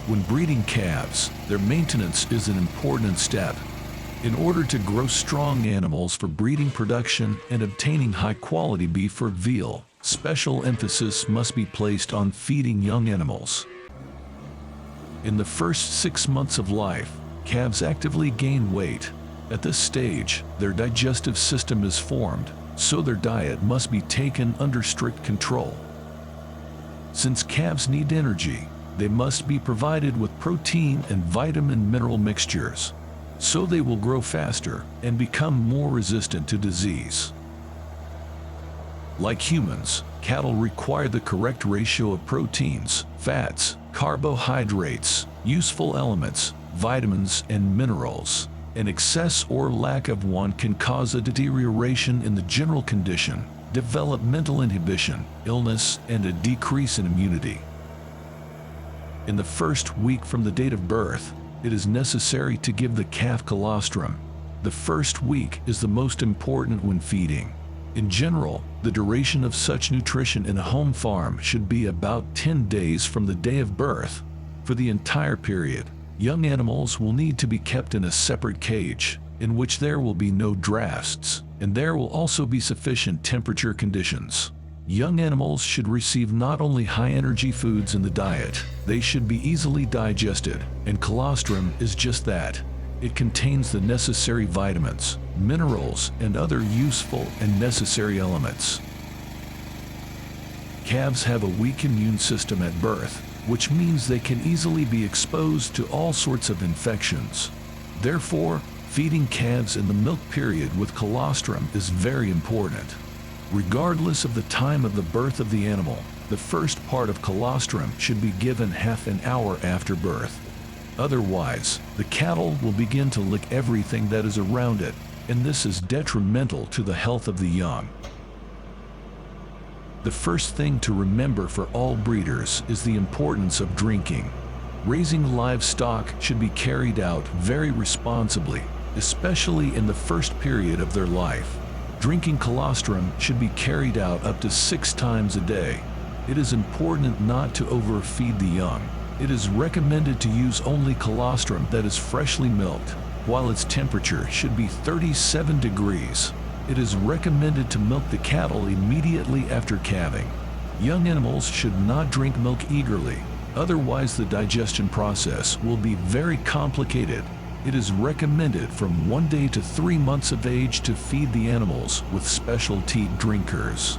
When breeding calves, their maintenance is an important step. In order to grow strong animals for breeding production and obtaining high-quality beef or veal, special emphasis must be placed on feeding young animals. In the first 6 months of life, calves actively gain weight. At this stage, their digestive system is formed, so their diet must be taken under strict control. Since calves need energy, they must be provided with protein and vitamin mineral mixtures, so they will grow faster and become more resistant to disease. Like humans, cattle require the correct ratio of proteins, fats, carbohydrates, useful elements, vitamins, and minerals. An excess or lack of one can cause a deterioration in the general condition, developmental inhibition, illness, and a decrease in immunity. In the first week from the date of birth, it is necessary to give the calf colostrum. The first week is the most important when feeding. In general, the duration of such nutrition in a home farm should be about 10 days from the day of birth. For the entire period, young animals will need to be kept in a separate cage, in which there will be no drafts, and there will also be sufficient temperature conditions. Young animals should receive not only high-energy foods in the diet, they should be easily digested, and colostrum is just that. It contains the necessary vitamins, minerals, and other useful and necessary elements. Calves have a weak immune system at birth, which means they can easily be exposed to all sorts of infections. Therefore, feeding calves in the milk period with colostrum is very important. Regardless of the time of the birth of the animal, the first part of colostrum should be given half an hour after birth. Otherwise, the cattle will begin to lick everything that is around it, and this is detrimental to the health of the young. The first thing to remember for all breeders is the importance of drinking. Raising livestock should be carried out very responsibly, especially in the first period of their life. Drinking colostrum should be carried out up to 6 times a day. It is important not to overfeed the young. It is recommended to use only colostrum that is freshly milked, while its temperature should be 37 degrees. It is recommended to milk the cattle immediately after calving. Young animals should not drink milk eagerly, otherwise the digestion process will be very complicated. It is recommended from 1 day to 3 months of age to feed the animals with specialty drinkers.